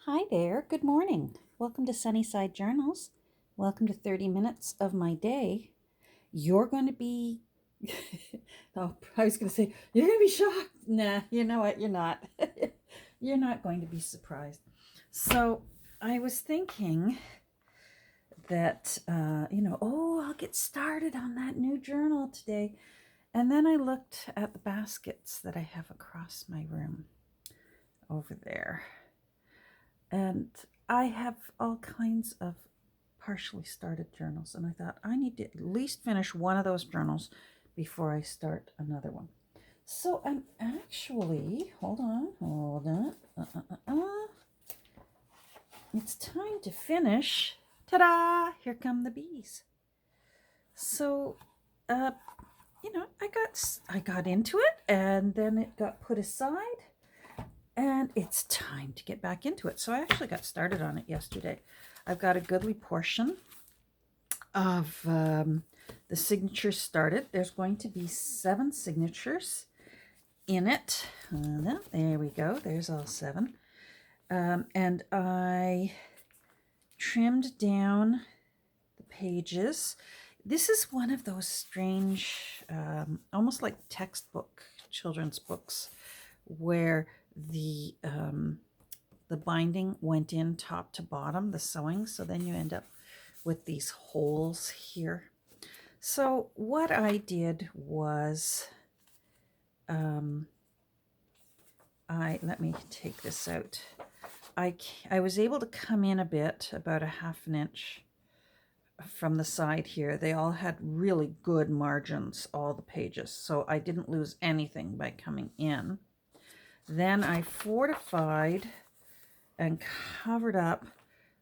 Hi there, good morning. Welcome to Sunnyside Journals. Welcome to 30 minutes of my day. You're going to be, oh, I was going to say, you're going to be shocked. Nah, you know what? You're not. You're not going to be surprised. So I was thinking that, I'll get started on that new journal today. And then I looked at the baskets that I have across my room over there. And I have all kinds of partially started journals, and I thought I need to at least finish one of those journals before I start another one. So I'm actually, hold on. It's time to finish. Ta-da! Here come the bees. So, I got into it, and then it got put aside, and it's time to get back into it. So I actually got started on it yesterday. I've got a goodly portion of the signatures started. There's going to be 7 signatures in it. There we go. There's all 7. And I trimmed down the pages. This is one of those strange, almost like textbook, children's books, where the binding went in top to bottom, the sewing, so then you end up with these holes here. So what I did was, let me take this out. I was able to come in a bit, about a ½ inch from the side here. They all had really good margins, all the pages, so I didn't lose anything by coming in. Then I fortified and covered up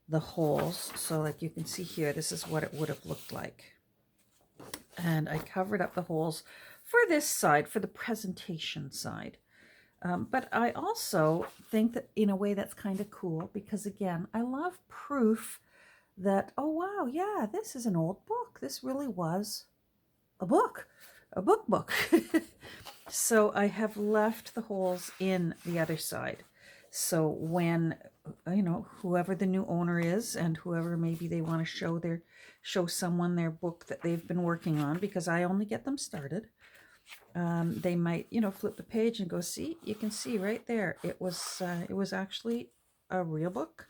the holes. So like you can see here, this is what it would have looked like. And I covered up the holes for this side, for the presentation side. But I also think that in a way that's kind of cool because, again, I love proof that, oh, wow, yeah, this is an old book. This really was a book. So I have left the holes in the other side. So when, whoever the new owner is and whoever maybe they want to show someone their book that they've been working on, because I only get them started, they might, flip the page and go, see, you can see right there. It was actually a real book.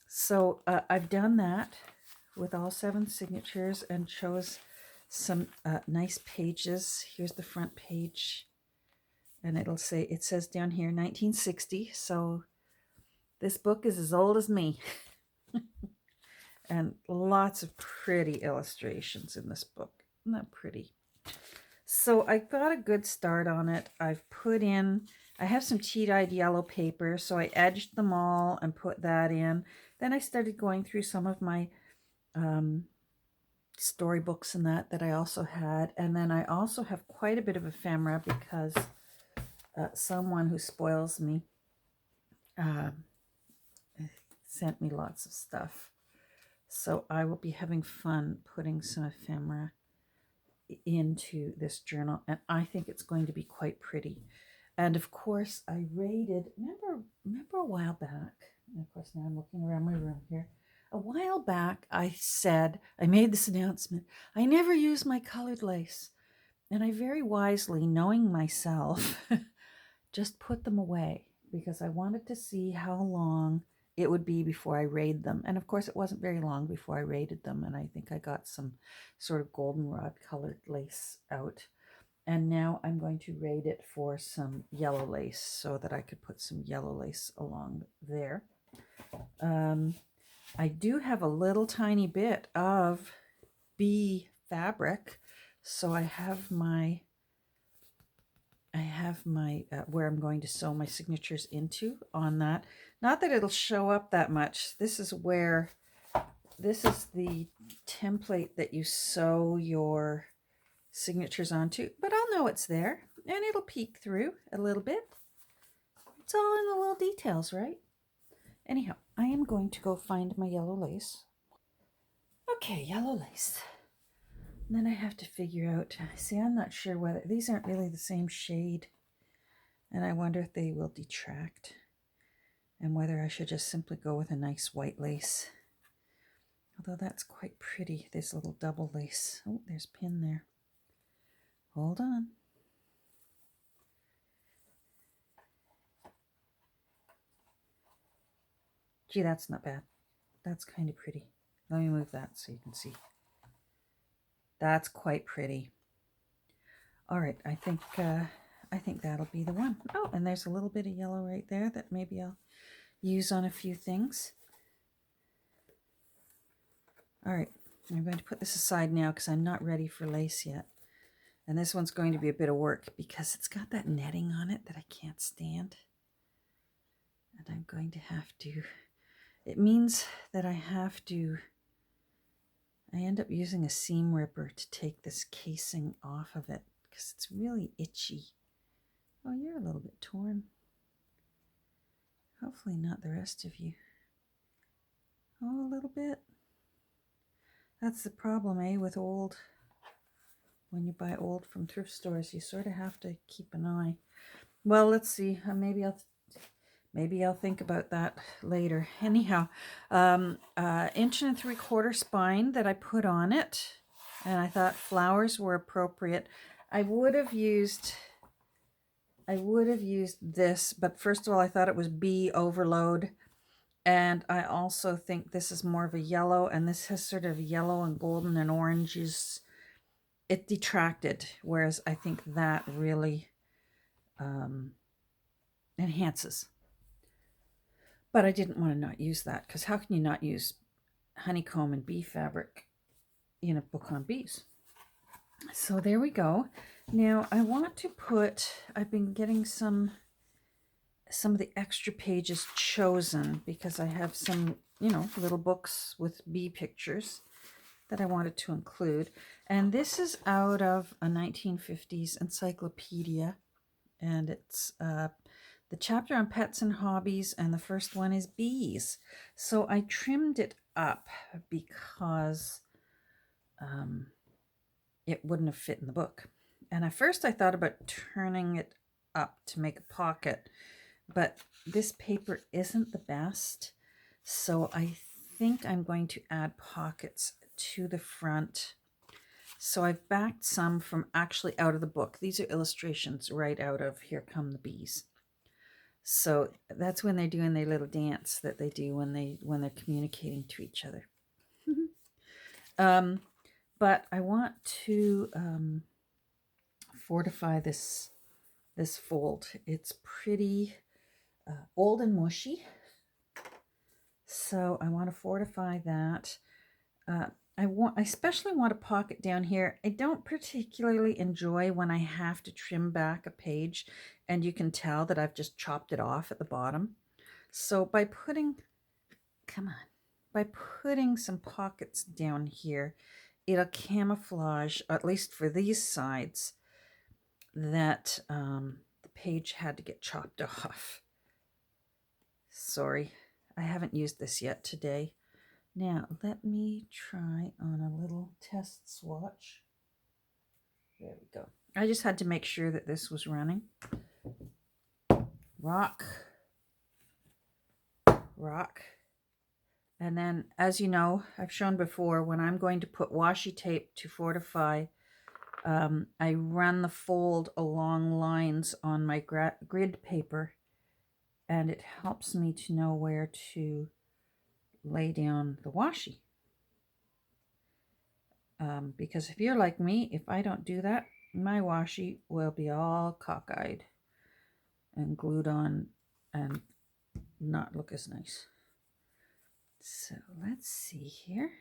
So I've done that with all 7 signatures and chose some nice pages. Here's the front page, and it says down here 1960. So this book is as old as me. And lots of pretty illustrations in this book. Isn't that pretty? So I got a good start on it. I have some tea-dyed yellow paper, so I edged them all and put that in. Then I started going through some of my storybooks and that I also had. And then I also have quite a bit of ephemera because someone who spoils me sent me lots of stuff. So I will be having fun putting some ephemera into this journal, and I think it's going to be quite pretty. And of course, I rated, remember a while back, and of course now I'm looking around my room here. A while back, I made this announcement, I never use my colored lace. And I very wisely, knowing myself, just put them away because I wanted to see how long it would be before I raid them. And of course, it wasn't very long before I raided them. And I think I got some sort of goldenrod colored lace out. And now I'm going to raid it for some yellow lace so that I could put some yellow lace along there. I do have a little tiny bit of bee fabric. So I have my where I'm going to sew my signatures into on that. Not that it'll show up that much. This is the template that you sew your signatures onto, but I'll know it's there and it'll peek through a little bit. It's all in the little details, right? Anyhow, I am going to go find my yellow lace. Okay, yellow lace. And then I have to figure out, see, I'm not sure whether, these aren't really the same shade. And I wonder if they will detract. and whether I should just simply go with a nice white lace. Although that's quite pretty, this little double lace. Oh, there's a pin there. Hold on. Gee, that's not bad. That's kind of pretty. Let me move that so you can see. That's quite pretty. All right, I think that'll be the one. Oh, and there's a little bit of yellow right there that maybe I'll use on a few things. All right, I'm going to put this aside now because I'm not ready for lace yet. And this one's going to be a bit of work because it's got that netting on it that I can't stand. And I'm going to have to, it means that I end up using a seam ripper to take this casing off of it because it's really itchy. Oh, you're a little bit torn. Hopefully not the rest of you. Oh, a little bit. That's the problem, with old. When you buy old from thrift stores, you sort of have to keep an eye. Well, let's see. Maybe I'll think about that later. Anyhow, 1 3/4 inch spine that I put on it, and I thought flowers were appropriate. I would have used this, but first of all, I thought it was bee overload. And I also think this is more of a yellow, and this has sort of yellow and golden and oranges. It detracted, whereas I think that really enhances. But I didn't want to not use that, because how can you not use honeycomb and bee fabric in a book on bees? So there we go. Now I want to put, I've been getting some of the extra pages chosen because I have some, little books with bee pictures that I wanted to include. And this is out of a 1950s encyclopedia, and it's the chapter on pets and hobbies, and the first one is bees. So I trimmed it up because it wouldn't have fit in the book. And at first I thought about turning it up to make a pocket, but this paper isn't the best. So I think I'm going to add pockets to the front. So I've backed some from actually out of the book. These are illustrations right out of Here Come the Bees. So that's when they're doing their little dance that they do when they're communicating to each other. But I want to fortify this fold. It's pretty old and mushy, so I want to fortify that. I especially want a pocket down here. I don't particularly enjoy when I have to trim back a page and you can tell that I've just chopped it off at the bottom. So by putting some pockets down here, it'll camouflage, at least for these sides, that the page had to get chopped off. Sorry, I haven't used this yet today. Now, let me try on a little test swatch. There we go. I just had to make sure that this was running. Rock. And then, as you know, I've shown before, when I'm going to put washi tape to fortify, I run the fold along lines on my grid paper, and it helps me to know where to lay down the washi. Because if you're like me, if I don't do that, my washi will be all cockeyed and glued on and not look as nice. So let's see here.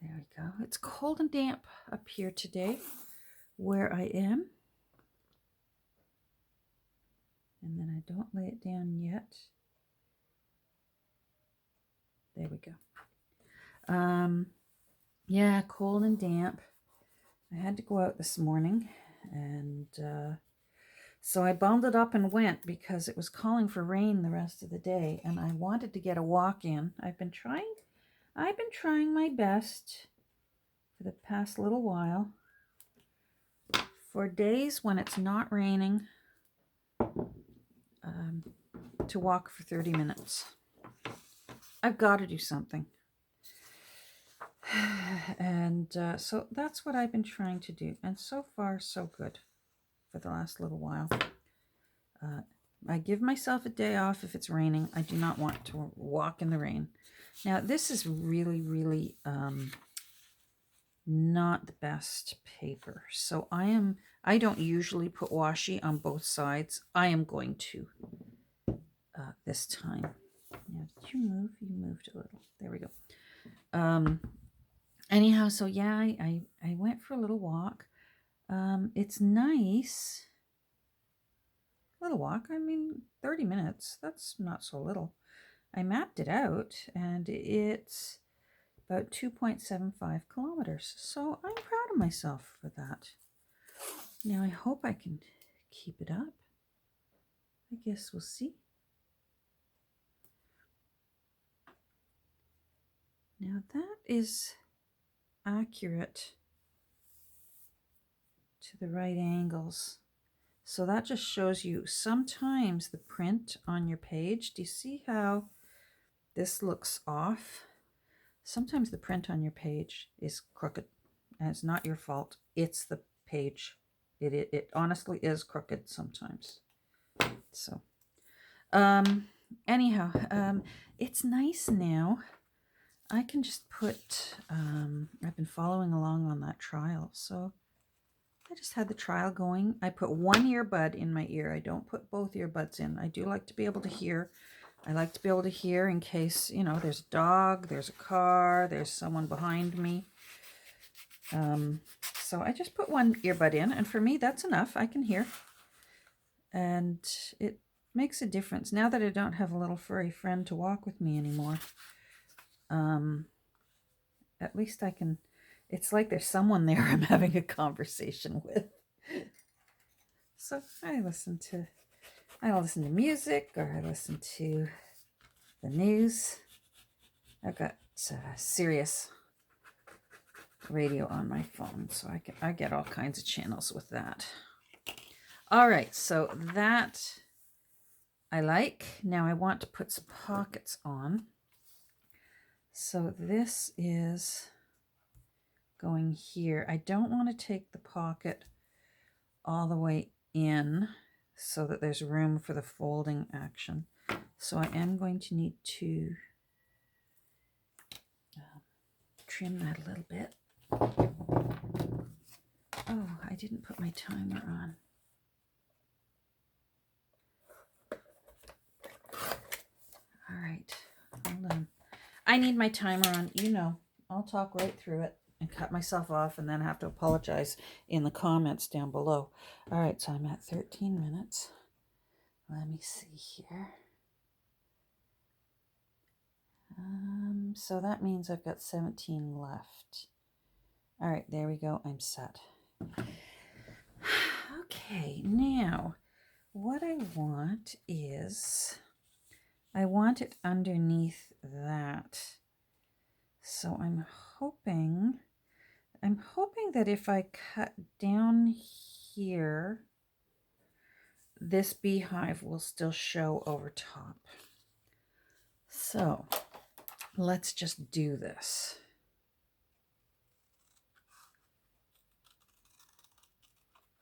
There we go. It's cold and damp up here today where I am. And then I don't lay it down yet. There we go. Yeah, cold and damp. I had to go out this morning, and so I bundled up and went because it was calling for rain the rest of the day, and I wanted to get a walk in. I've been trying my best for the past little while. For days when it's not raining, to walk for 30 minutes. I've got to do something. And so that's what I've been trying to do. And so far, so good for the last little while. I give myself a day off if it's raining. I do not want to walk in the rain. Now, this is really, really not the best paper. So I don't usually put washi on both sides. I am going to this time. Now, did you move? You moved a little. There we go. Anyhow, so yeah, I went for a little walk. It's nice. Little walk. I mean, 30 minutes. That's not so little. I mapped it out, and it's about 2.75 kilometers. So I'm proud of myself for that. Now, I hope I can keep it up. I guess we'll see. Now, that is accurate to the right angles. So that just shows you sometimes the print on your page. Do you see how this looks off? Sometimes the print on your page is crooked, and it's not your fault. It's the page. It honestly is crooked sometimes. So, anyhow, it's nice now. I can just put, I've been following along on that trial. So I just had the trial going. I put one earbud in my ear. I don't put both earbuds in. I do like to be able to hear. I like to be able to hear in case, you know, there's a dog, there's a car, there's someone behind me. So I just put one earbud in, and for me, that's enough. I can hear. And it makes a difference. Now that I don't have a little furry friend to walk with me anymore, at least I can, it's like there's someone there I'm having a conversation with. So I listen to music, or I listen to the news. I've got Sirius radio on my phone, so I get all kinds of channels with that. All right, so that I like. Now I want to put some pockets on. So this is going here. I don't want to take the pocket all the way in so that there's room for the folding action. So I am going to need to trim that a little bit. Oh, I didn't put my timer on. All right, hold on. I need my timer on. You know, I'll talk right through it and cut myself off and then have to apologize in the comments down below. All right, so I'm at 13 minutes. Let me see here. So that means I've got 17 left. All right, there we go. I'm set. Okay, now what I want is, I want it underneath that. So I'm hoping that if I cut down here, this beehive will still show over top. So let's just do this.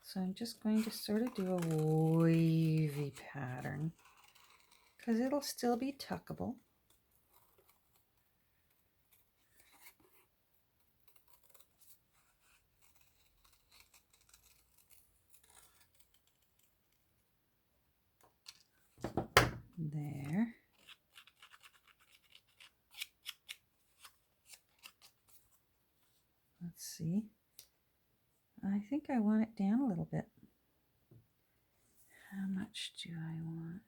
So I'm just going to sort of do a wavy pattern because it'll still be tuckable. There. Let's see. I think I want it down a little bit. How much do I want?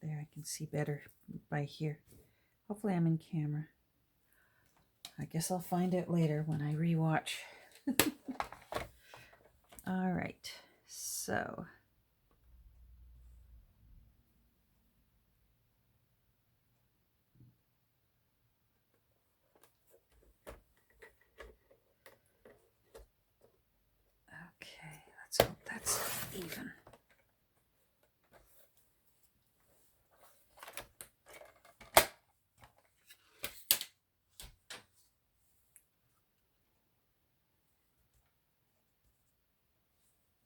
There, I can see better by here. Hopefully I'm in camera. I guess I'll find out later when I rewatch. All right, so okay, let's hope that's even.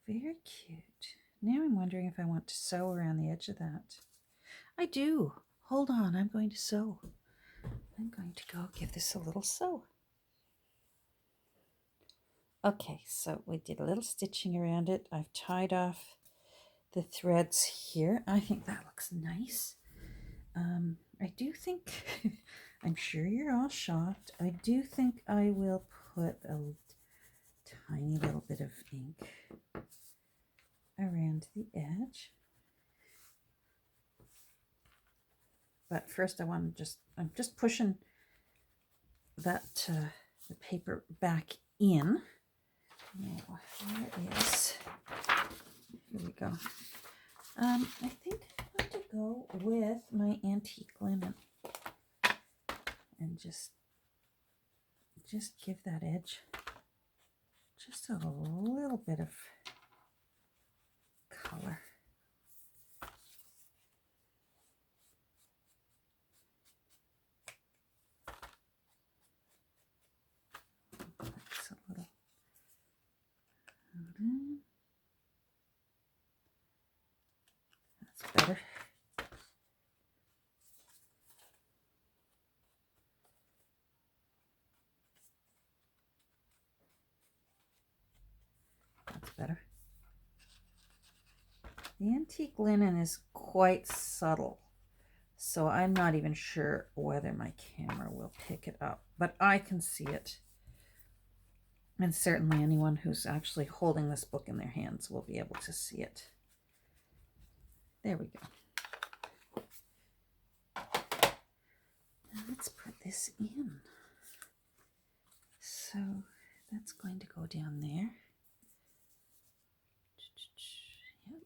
Very cute. Now I'm wondering if I want to sew around the edge of that. I do. Hold on, I'm going to sew. I'm going to go give this a little sew. Okay, so we did a little stitching around it. I've tied off the threads here. I think that looks nice. I do think, I'm sure you're all shocked, I do think I will put a tiny little bit of ink around the edge. But first I'm just pushing that the paper back in. Now, here we go. I think I'm going to go with my antique linen and just give that edge just a little bit of color. That's a little. That's better. That's better. The antique linen is quite subtle, so I'm not even sure whether my camera will pick it up, but I can see it. And certainly anyone who's actually holding this book in their hands will be able to see it. There we go. Now let's put this in. So that's going to go down there. Yep.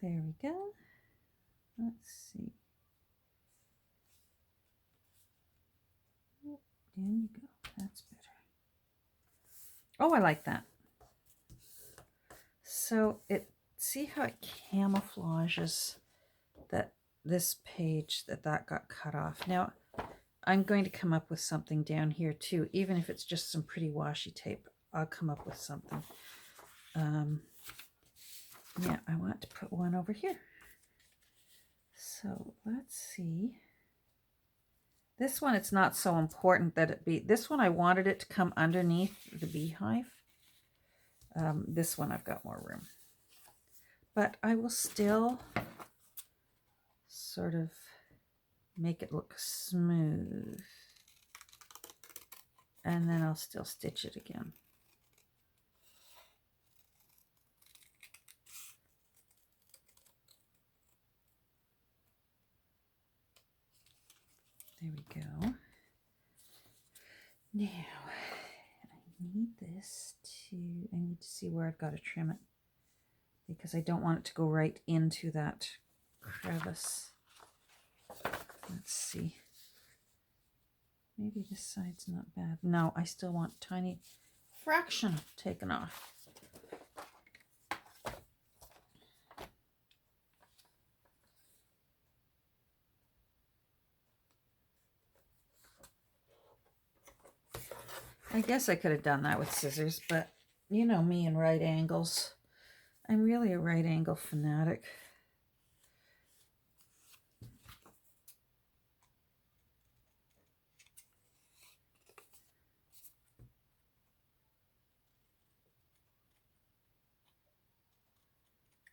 There we go. Let's see. Down you go. That's better. Oh, I like that. So see how it camouflages that this page that got cut off. Now I'm going to come up with something down here too, even if it's just some pretty washi tape. I'll come up with something. Yeah, I want to put one over here. So let's see. This one, it's not so important that it be. This one, I wanted it to come underneath the beehive. This one, I've got more room. But I will still sort of make it look smooth. And then I'll still stitch it again. There we go. Now, I need to see where I've got to trim it, because I don't want it to go right into that crevice. Let's see. Maybe this side's not bad. No, I still want tiny fraction taken off. I guess I could have done that with scissors, but you know me and right angles. I'm really a right angle fanatic.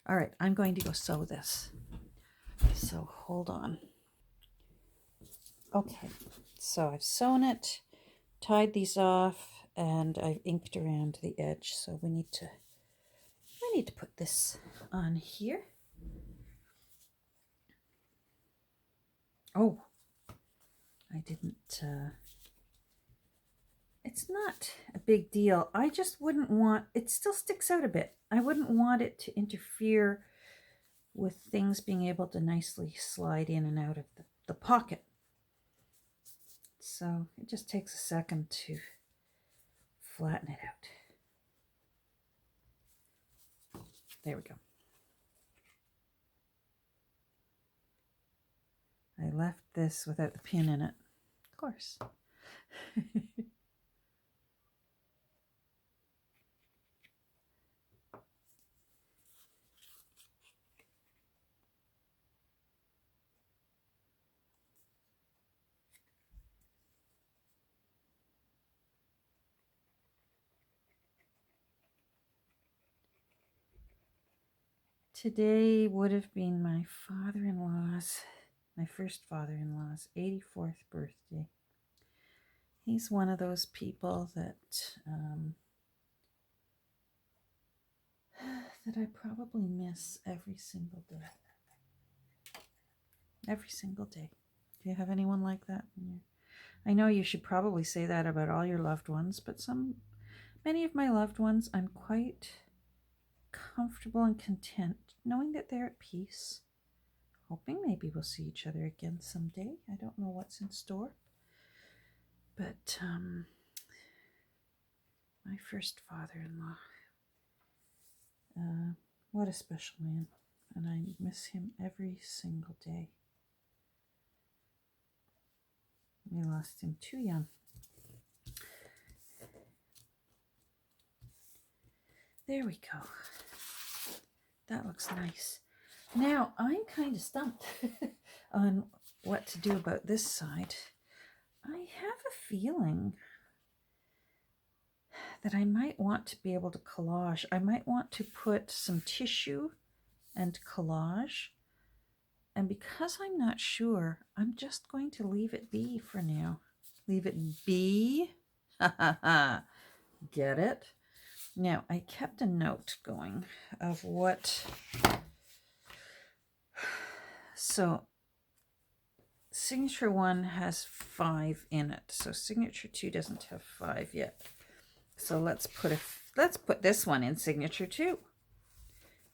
All right, I'm going to go sew this. So hold on. Okay, so I've sewn it, tied these off, and I've inked around the edge. So I need to put this on here. Oh, I didn't, it's not a big deal. I just wouldn't want, it still sticks out a bit. I wouldn't want it to interfere with things being able to nicely slide in and out of the pocket. So it just takes a second to flatten it out. There we go. I left this without the pin in it, of course. Today would have been my first father-in-law's 84th birthday. He's one of those people that that I probably miss every single day. Every single day. Do you have anyone like that? I know you should probably say that about all your loved ones, but many of my loved ones, I'm quite comfortable and content knowing that they're at peace. Hoping maybe we'll see each other again someday. I don't know what's in store. But my first father-in-law, what a special man. And I miss him every single day. We lost him too young. There we go. That looks nice. Now, I'm kind of stumped on what to do about this side. I have a feeling that I might want to be able to collage. I might want to put some tissue and collage. And because I'm not sure, I'm just going to leave it be for now. Leave it be. Ha ha ha. Get it? Now, I kept a note going of what... So, signature 1 has 5 in it. So, signature 2 doesn't have 5 yet. So, let's put this one in signature 2.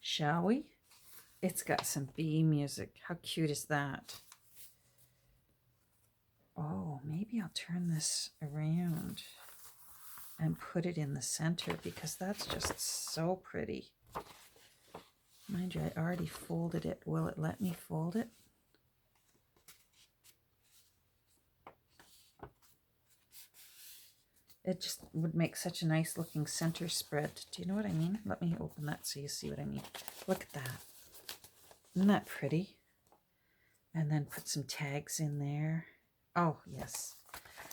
Shall we? It's got some bee music. How cute is that? Oh, maybe I'll turn this around and put it in the center because that's just so pretty. Mind you, I already folded it. Will it let me fold it? It just would make such a nice looking center spread. Do you know what I mean? Let me open that so you see what I mean. Look at that. Isn't that pretty? And then put some tags in there. Oh, yes.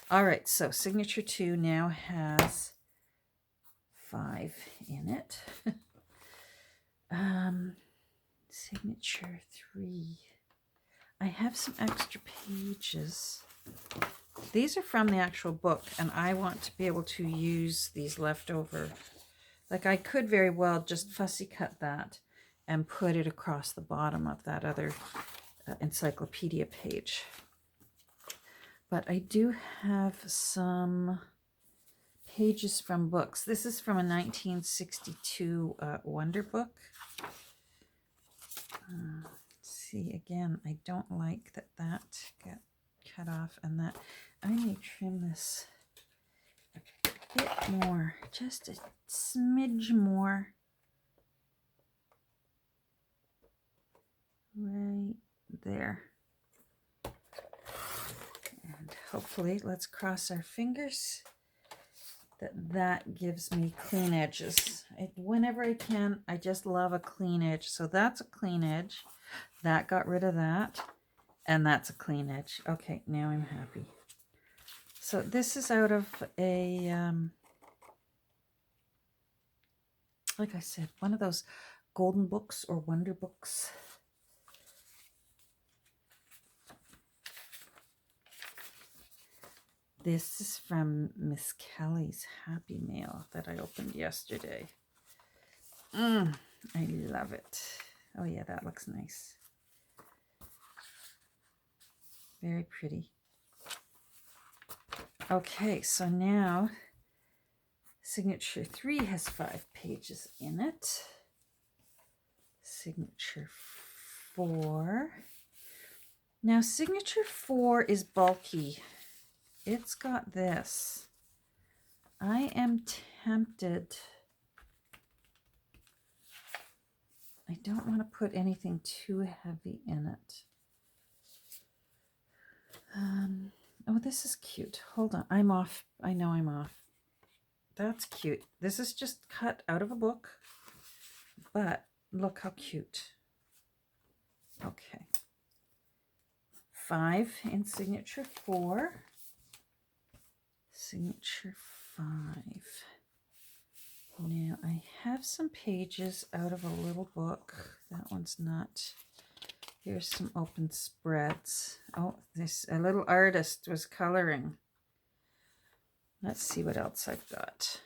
All right, so signature 2 now has 5 in it. Signature 3. I have some extra pages. These are from the actual book, and I want to be able to use these leftover. Like, I could very well just fussy cut that and put it across the bottom of that other encyclopedia page. But I do have some pages from books. This is from a 1962 Wonder book. See, again, I don't like that got cut off, and that I may trim this a bit more, just a smidge more. Right there. And hopefully, let's cross our fingers that gives me clean edges. Whenever I can, I just love a clean edge. So that's a clean edge. That got rid of that. And that's a clean edge. Okay, now I'm happy. So this is out of a, like I said, one of those golden books or wonder books. This is from Miss Kelly's Happy Mail that I opened yesterday. I love it. Oh yeah, that looks nice. Very pretty. Okay, so now signature 3 has 5 pages in it. Signature 4. Now, signature 4 is bulky. It's got this. I am tempted. I don't want to put anything too heavy in it. Oh, this is cute. Hold on. I'm off. I know I'm off. That's cute. This is just cut out of a book, but look how cute. Okay. 5 in signature 4. Signature 5. Now I have some pages out of a little book. That one's not. Here's some open spreads. Oh, a little artist was coloring. Let's see what else I've got.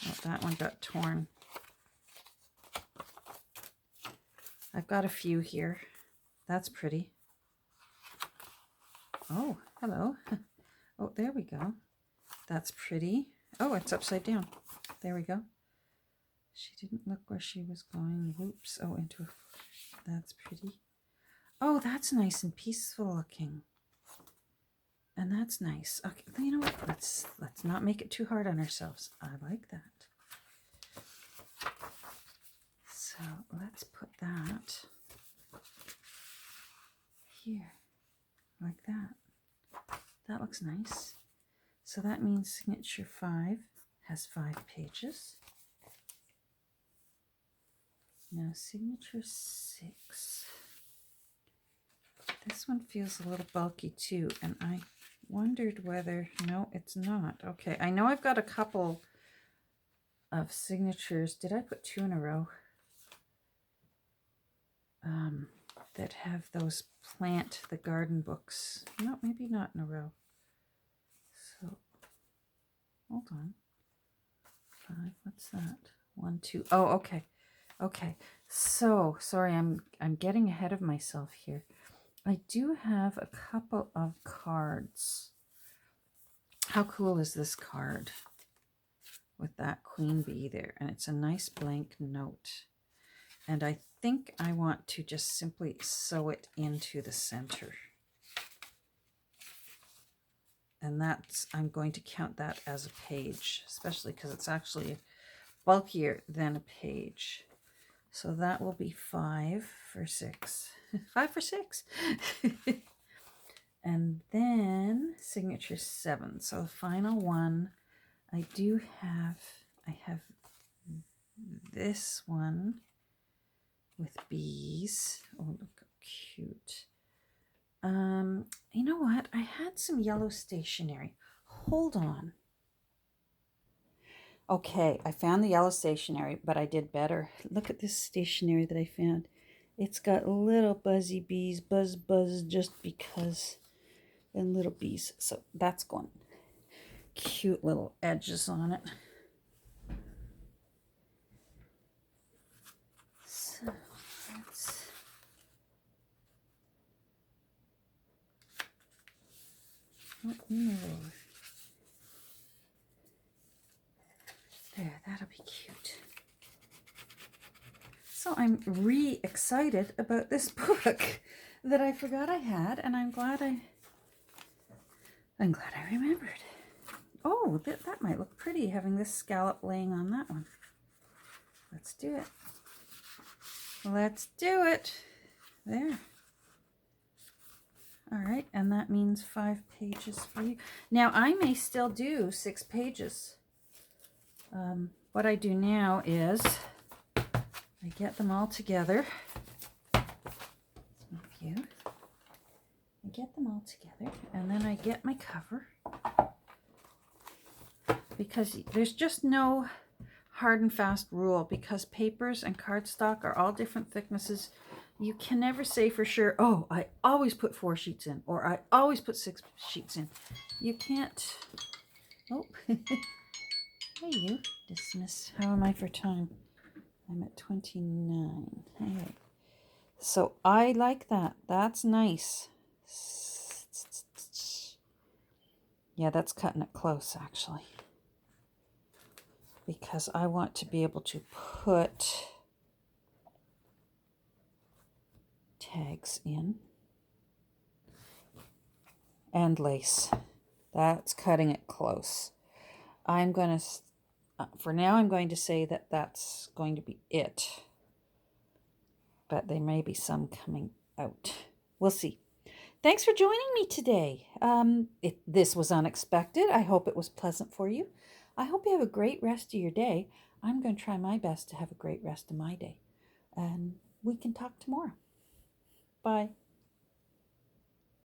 Oh, that one got torn. I've got a few here. That's pretty. Oh, hello. Oh, there we go. That's pretty. Oh, it's upside down. There we go. She didn't look where she was going. Whoops. Oh, into a... That's pretty. Oh, that's nice and peaceful looking. And that's nice. Okay, you know what? Let's not make it too hard on ourselves. I like that. So let's put that here, like that. That looks nice. So that means signature 5 has 5 pages. Now signature 6. This one feels a little bulky too, and I wondered whether, no, it's not. Okay, I know I've got a couple of signatures. Did I put 2 in a row? That have those plant the garden books. No, maybe not in a row. So, hold on. 5, what's that? 1, 2. Oh, okay. Okay. So, sorry, I'm getting ahead of myself here. I do have a couple of cards. How cool is this card with that queen bee there? And it's a nice blank note. And I think I want to just simply sew it into the center. And that's, I'm going to count that as a page, especially because it's actually bulkier than a page. So that will be 5 for 6. 5 for 6. And then signature 7. So the final one, I have this one with bees. Oh, look how cute. You know what? I had some yellow stationery. Hold on. Okay, I found the yellow stationery, but I did better. Look at this stationery that I found. It's got little buzzy bees, buzz, buzz, just because, and little bees. So that's going. Cute little edges on it. So let's... Oh, no. There, that'll be cute. So I'm excited about this book that I forgot I had, and I'm glad I remembered. Oh, that might look pretty, having this scallop laying on that one. Let's do it. Let's do it. There. All right, and that means 5 pages for you. Now, I may still do 6 pages. What I do now is I get them all together. Thank you. I get them all together, and then I get my cover. Because there's just no hard and fast rule, because papers and cardstock are all different thicknesses. You can never say for sure, oh, I always put 4 sheets in, or I always put 6 sheets in. You can't. Oh, hey, you. Dismiss. How am I for time? I'm at 29. Hey. So I like that. That's nice. Yeah, that's cutting it close, actually. Because I want to be able to put tags in. And lace. That's cutting it close. I'm going to, for now, I'm going to say that that's going to be it. But there may be some coming out. We'll see. Thanks for joining me today. This was unexpected. I hope it was pleasant for you. I hope you have a great rest of your day. I'm going to try my best to have a great rest of my day. And we can talk tomorrow. Bye.